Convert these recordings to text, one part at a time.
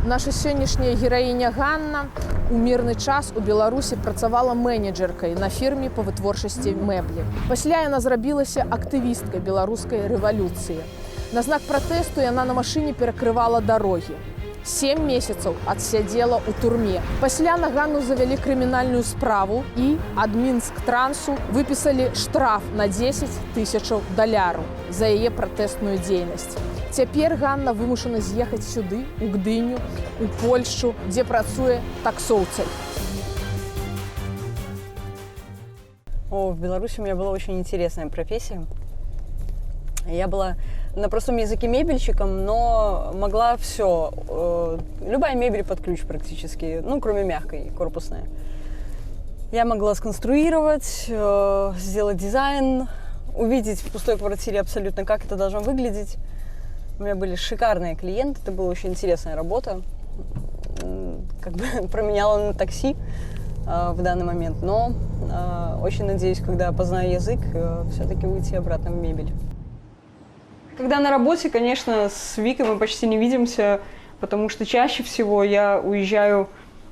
Наша сённяшняя гераіня Ганна у мірны час у Беларусі працавала менеджеркай на фірме па вытворчасці мэблі. Пасля яна зрабілася актывісткай беларускай рэвалюцыі. На знак пратэсту яна на машыне перакрывала дарогі. 7 месяцаў адсядзела ў турме. Пасля на Ганну завялі крымінальную справу і ад Мінсктрансу выпісалі штраф на 10 000 даляраў за яе пратэсную дзейнасць. Цяпер Ганна вымушана з'ехаць сюды, у Гдыню, у Польшчу, дзе працуе таксоўцай. В Беларуси у меня была очень интересная профессия. Я была на простом языке мебельщиком, но могла все. Любая мебель под ключ практически, ну, кроме мягкой, корпусная. Я могла сконструировать, сделать дизайн, увидеть в пустой квартире абсолютно, как это должно выглядеть. У меня были шикарные клиенты, это была очень интересная работа. Как бы променяла на такси в данный момент, но очень надеюсь, когда познаю язык, все-таки уйти обратно в мебель. Когда на работе, конечно, с Викой мы почти не видимся, потому что чаще всего я уезжаю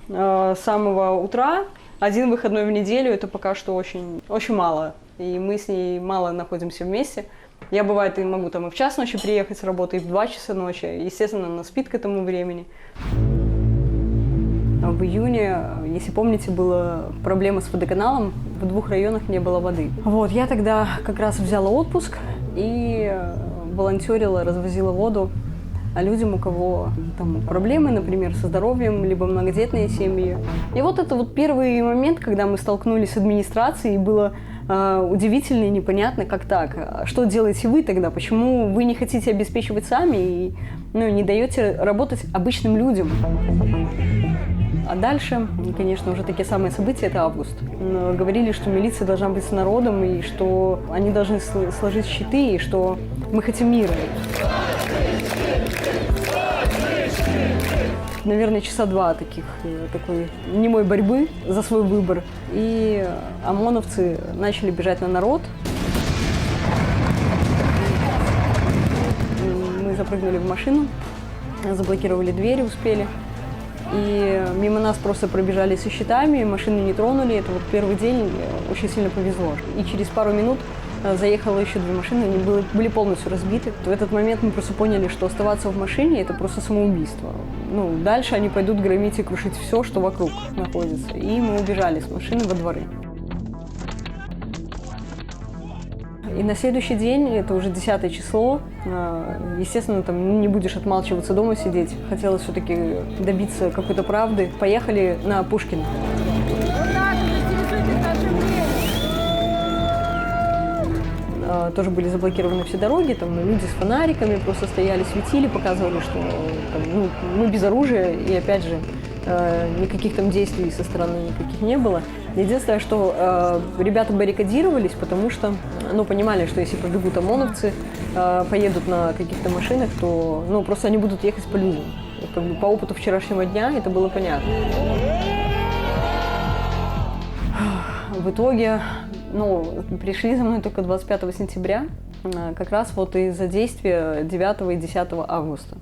с самого утра. Один выходной в неделю – это пока что очень, очень мало, и мы с ней мало находимся вместе. Я, бывает, и могу там и в час ночи приехать с работы, и в 2 часа ночи. Естественно, она спит к этому времени. В июне, если помните, была проблема с водоканалом, в 2 районах не было воды. Вот, я тогда как раз взяла отпуск и волонтерила, развозила воду людям, у кого там проблемы, например, со здоровьем, либо многодетные семьи. И вот это вот первый момент, когда мы столкнулись с администрацией, было удивительно и непонятно, как так. Что делаете вы тогда? Почему вы не хотите обеспечивать сами и не даете работать обычным людям? А дальше, конечно, уже такие самые события – это август. Говорили, что милиция должна быть с народом, и что они должны сложить щиты, и что мы хотим мира. Наверное, часа 2 такой немой борьбы за свой выбор. И ОМОНовцы начали бежать на народ. Мы запрыгнули в машину, заблокировали двери, успели. И мимо нас просто пробежали со щитами, машины не тронули. Это вот первый день, очень сильно повезло. И через пару минут заехало еще 2 машины, они были полностью разбиты. В этот момент мы просто поняли, что оставаться в машине – это просто самоубийство. Дальше они пойдут громить и крушить все, что вокруг находится. И мы убежали с машины во дворы. И на следующий день, это уже 10 число, естественно, там не будешь отмалчиваться дома сидеть. Хотелось все-таки добиться какой-то правды. Поехали на Пушкина. Тоже были заблокированы все дороги, там люди с фонариками просто стояли, светили, показывали, что там, мы без оружия, и опять же, никаких там действий со стороны никаких не было. Единственное, что ребята баррикадировались, потому что, понимали, что если побегут ОМОНовцы, поедут на каких-то машинах, то, просто они будут ехать по людям. По опыту вчерашнего дня это было понятно. В итоге, пришли за мной только 25 сентября, как раз вот из-за действия 9 и 10 августа.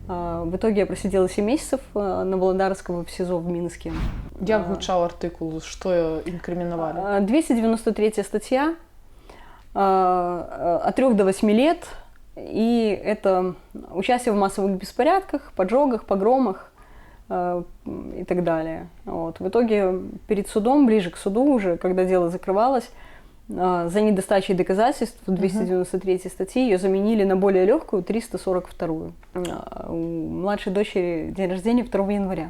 В итоге я просидела 7 месяцев на Володарского в СИЗО в Минске. Як гучаў артыкул, что инкриминовали? 293 статья, от 3 до 8 лет, и это участие в массовых беспорядках, поджогах, погромах и так далее. Вот. В итоге перед судом, ближе к суду уже, когда дело закрывалось, за недостачей доказательств 293 статьи ее заменили на более легкую 342. У младшей дочери день рождения 2 января.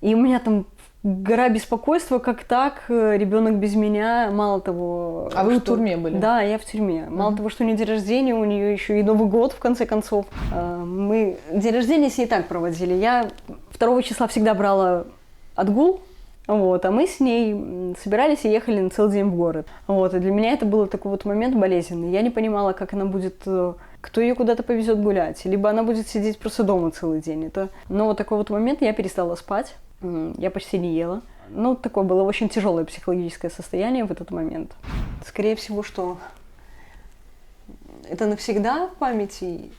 И у меня там гора беспокойства, как так, ребенок без меня, мало того... А вы в тюрьме были? Да, я в тюрьме. Мало того, что у нее день рождения, у нее еще и Новый год, в конце концов. Мы день рождения с ней так проводили. Я 2 числа всегда брала отгул, вот, а мы с ней собирались и ехали на целый день в город. Вот, и для меня это был такой вот момент болезненный. Я не понимала, как она будет, кто ее куда-то повезет гулять, либо она будет сидеть просто дома целый день. Но вот такой вот момент, я перестала спать, я почти не ела. Такое было очень тяжелое психологическое состояние в этот момент. Скорее всего, что это навсегда в памяти.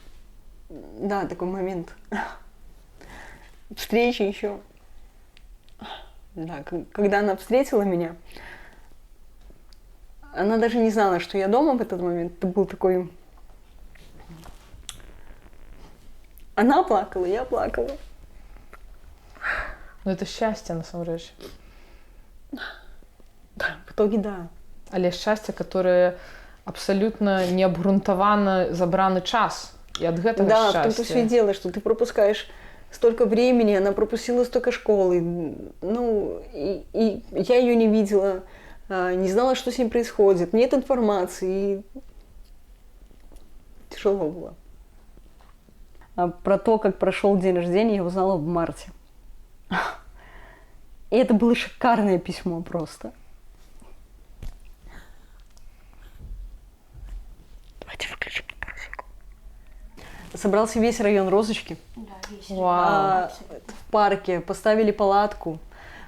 Да, такой момент. встречи еще. Да, когда она встретила меня, она даже не знала, что я дома в этот момент. Это был такой... Она плакала, я плакала. Ну, это счастье, насамрэч. В итоге, да. Але шчасце, которое абсолютно неабгрунтавана забраны час. І ад гэтага Да, в счастья. том-то все и дело, что ты пропускаешь столько времени, она пропустила столько школы. Ну, и я ее не видела, не знала, что с ней происходит, нет информации. И тяжело было. А про то, как прошел день рождения, я узнала в марте. И это было шикарное письмо просто. Давайте выключим музыку. Собрался весь район Розочки. Да, весь. Вау. В парке поставили палатку,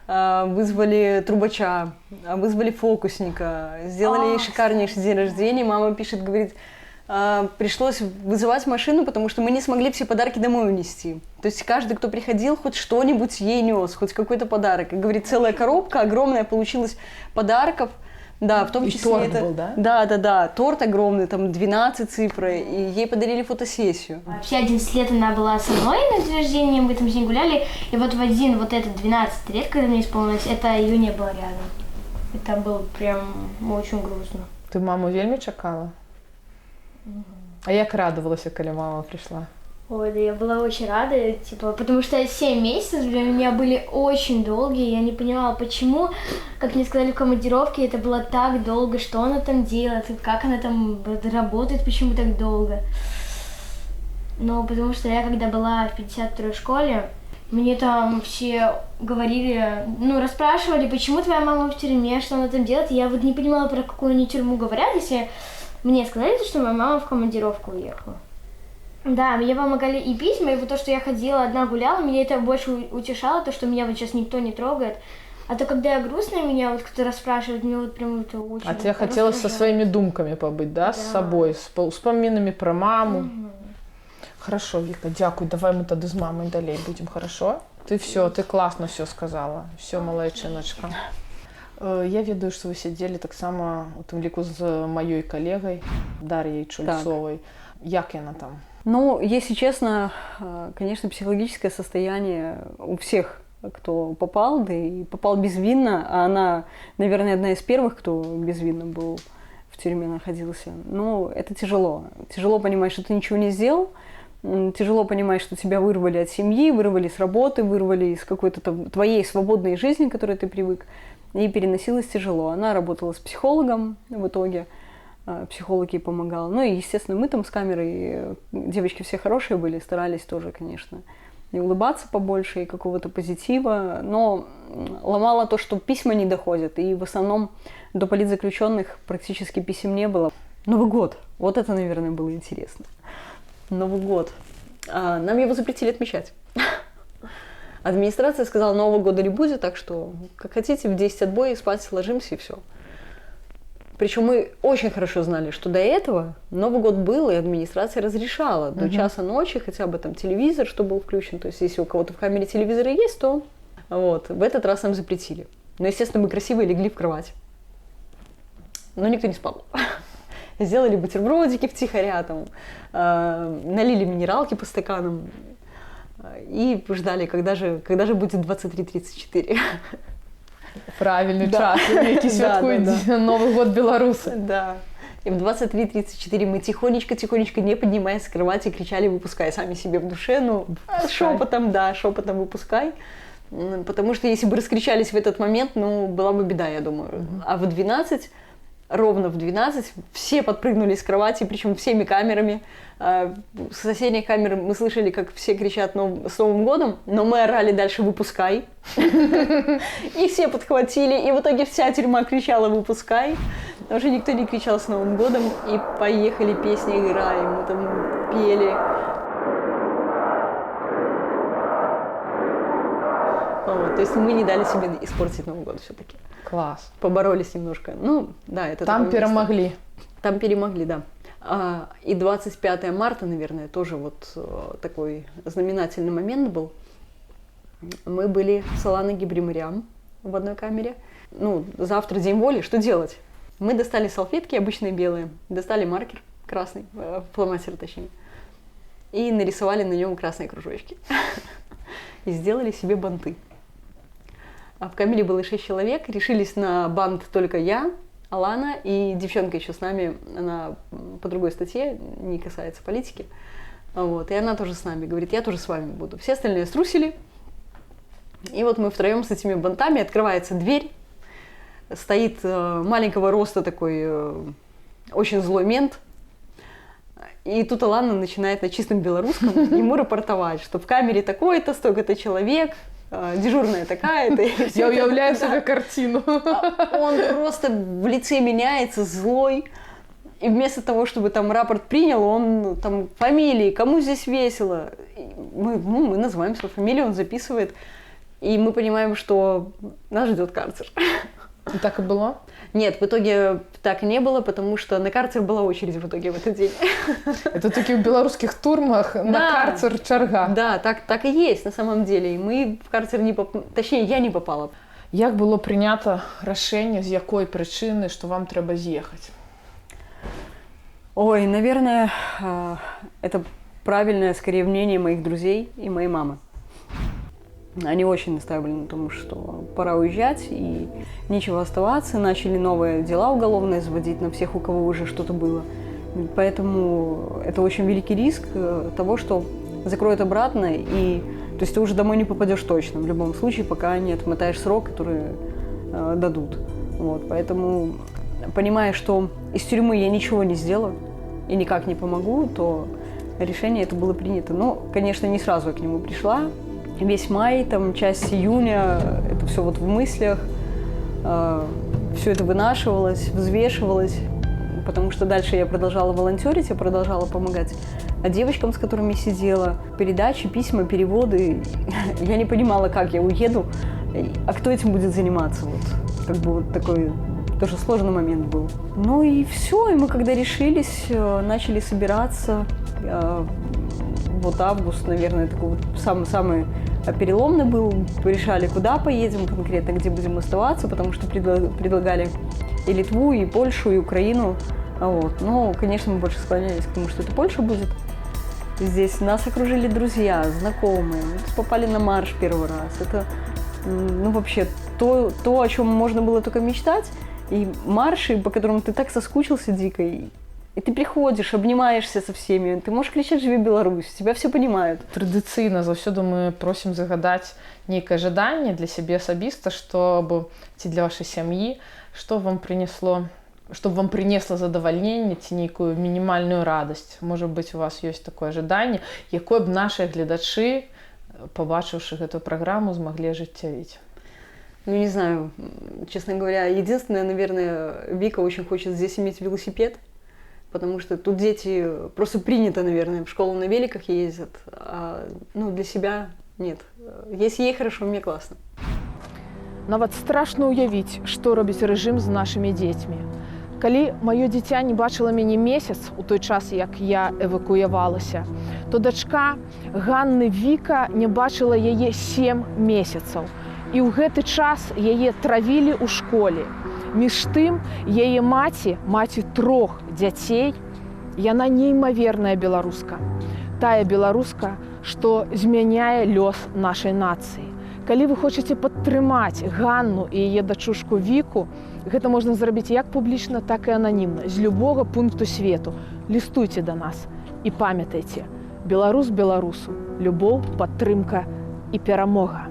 вызвали трубача, вызвали фокусника, сделали ей шикарнейший день рождения. Мама пишет, говорит, пришлось вызывать машину, потому что мы не смогли все подарки домой унести. То есть каждый, кто приходил, хоть что-нибудь ей нес, хоть какой-то подарок. И, говорит, целая коробка огромная получилась подарков. Да, в том И числе торт это... был, да? Да. Торт огромный, там 12 цифр, и ей подарили фотосессию. Все 11 лет она была со мной на день рождения, мы там с ней гуляли, и вот в один, вот этот 12 лет, когда мне исполнилось, это ее не было рядом. Это было прям очень грустно. Ты маму вельмі чакала? А як радовалася, калі мама пришла? Ой, да я была очень рада, типа, потому что 7 месяцев для меня были очень долгие, я не понимала, почему, как мне сказали в командировке, это было так долго, что она там делает, как она там работает, почему так долго. Но потому что я, когда была в 52-й школе, мне там все говорили, ну, расспрашивали, почему твоя мама в тюрьме, что она там делает, и я вот не понимала, про какую они тюрьму говорят, если мне сказали, что моя мама в командировку уехала. Да, мне помогали и письма, и вот то, что я ходила одна гуляла, меня это больше утешало, то, что меня вот сейчас никто не трогает. А то, когда я грустная, меня вот кто-то расспрашивает, мне вот прям это очень... А тебе хотелось со своими думками побыть, да, с собой, с успоминами про маму? Хорошо, Вика, дякую, давай мы тогда с мамой далей будем, хорошо? Ты все, ты классно все сказала, все, малайчыночка. Я ведаю, что вы сидели так само у тым ліку з маёй калегай Дар'яй Чульцовой. Як яна там? Ну, если честно, конечно, психологическое состояние у всех, кто попал, да и попал безвинно, а она, наверное, одна из первых, кто безвинно был в тюрьме находился. Ну, это тяжело. Тяжело понимать, что ты ничего не сделал, тяжело понимать, что тебя вырвали от семьи, вырвали с работы, вырвали из какой-то там твоей свободной жизни, к которой ты привык, и переносилось тяжело. Она работала с психологом в итоге, психолог ей помогал. Ну и, естественно, мы там с камерой, девочки все хорошие были, старались тоже, конечно, и улыбаться побольше, и какого-то позитива, но ломало то, что письма не доходят, и в основном до политзаключенных практически писем не было. Новый год, вот это, наверное, было интересно. Новый год. Нам его запретили отмечать. Администрация сказала, Нового года не будет, так что, как хотите, в 10 отбой спать ложимся и все. Причем мы очень хорошо знали, что до этого Новый год был, и администрация разрешала до часа ночи хотя бы там телевизор, что был включен. То есть, если у кого-то в камере телевизоры есть, то вот, в этот раз нам запретили. Но, естественно, мы красиво легли в кровать. Но никто не спал. Сделали бутербродики втихаря, там, налили минералки по стаканам и ждали, когда же будет 23:34. Правильный час, які святкують Новый год белорусы. Да. И в 23:34 мы тихонечко, не поднимаясь с кровати, кричали «выпускай» сами себе в душе, ну, шепотом «выпускай». Потому что если бы раскричались в этот момент, ну, была бы беда, я думаю. А в 12, ровно в 12, все подпрыгнули с кровати, причем всеми камерами. С соседней камеры мы слышали, как все кричат «С Новым годом!», но мы орали дальше «выпускай». И все подхватили, и в итоге вся тюрьма кричала «выпускай». Уже никто не кричал «С Новым годом!», и поехали, песни играем, мы там пели. Вот, то есть мы не дали себе испортить Новый год все-таки. Класс. Поборолись немножко. Ну, да, это там перемогли. Там перемогли, да. И 25 марта, наверное, тоже вот такой знаменательный момент был. Мы были с Аланой Гибримарян в одной камере. Ну, завтра день воли, что делать? Мы достали салфетки обычные белые, достали маркер красный, фломастер точнее, и нарисовали на нем красные кружочки. И сделали себе банты. А в камере было 6 человек, решились на бант только я, Алана и девчонка еще с нами, она по другой статье, не касается политики. Вот, и она тоже с нами, говорит, я тоже с вами буду. Все остальные струсили. И вот мы втроем с этими бантами, открывается дверь, стоит маленького роста такой очень злой мент. И тут Алана начинает на чистом белорусском ему рапортовать, что в камере такой-то, столько-то человек, дежурная такая-то. Я уявляю себе картину. Он просто в лице меняется, злой. И вместо того, чтобы там рапорт принял, он там фамилии, кому здесь весело. Мы называем свою фамилию, он записывает. И мы понимаем, что нас ждет карцер. И так и было? Нет, в итоге так и не было, потому что на карцер была очередь в итоге в этот день. Это в таких белорусских турмах на карцер чарга. Да, так и есть на самом деле. И мы в карцер не попали, точнее, я не попала. Як было прийнято рішення, з якої причини, що вам треба з'їхати? Ой, наверное, это правильное, скорее, мнение моих друзей и моей мамы. Они очень настаивали на том, что пора уезжать и нечего оставаться. Начали новые дела уголовные заводить на всех, у кого уже что-то было. Поэтому это очень великий риск того, что закроют обратно, и то есть ты уже домой не попадешь точно, в любом случае, пока не отмотаешь срок, который дадут. Вот, поэтому, понимая, что из тюрьмы я ничего не сделаю и никак не помогу, то решение это было принято. Но, конечно, не сразу я к нему пришла. Весь май, там, часть июня, это все вот в мыслях, все это вынашивалось, взвешивалось, потому что дальше я продолжала волонтерить, я продолжала помогать девочкам, с которыми сидела, передачи, письма, переводы. Я не понимала, как я уеду, а кто этим будет заниматься. Вот, как бы вот такой тоже сложный момент был. Ну и все, и мы когда решились, начали собираться. Вот август, наверное, такой вот самый переломный был. Решали, куда поедем конкретно, где будем оставаться, потому что предлагали и Литву, и Польшу, и Украину. Вот. Но, конечно, мы больше склонялись к тому, что это Польша будет. Здесь нас окружили друзья, знакомые. Мы попали на марш первый раз. Это, ну, вообще то, о чем можно было только мечтать. И марши, по которым ты так соскучился дико. И ты приходишь, обнимаешься со всеми, ты можешь кричать «Живи Беларусь», тебя все понимают. Традыцыйна заўсёды мы просім загадаць нейкае жаданне для сябе асабіста, чтобы ці для вашай сям'і, што вам прынесло, чтобы вам прынесла задавальненне ці нейкую мінімальную радасць. Можа быць, у вас ёсць такое жаданне, якое б нашыя гледачы, побачыўшы гэтую праграму, змаглі ажыццявіць. Ну, не знаю, честно говоря, единственное, наверное, Вика очень хочет здесь иметь велосипед. Потому что тут дети просто принято, наверное, в школу на великах ездят, а ну, для себя нет. Если ей хорошо, мне классно. Нават страшна ўявіць, што робіць рэжым з нашымі дзецьмі. Калі маё дзіця не бачыла мяне месяц у той час, як я эвакуявалася, то дачка Ганны Віка не бачыла яе 7 месяцаў. І ў гэты час яе травілі ў школе. Між тым, яе маці 3 дзяцей, яна неймаверная беларуска. Тая беларуска, што змяняе лёс нашай нацыі. Калі вы хочаце падтрымаць Ганну і яе дачушку Віку, гэта можна зрабіць як публічна, так і ананімна, з любога пункту свету. Лістуйце да нас і памятайце, беларус беларусу, любоў, падтрымка і перамога.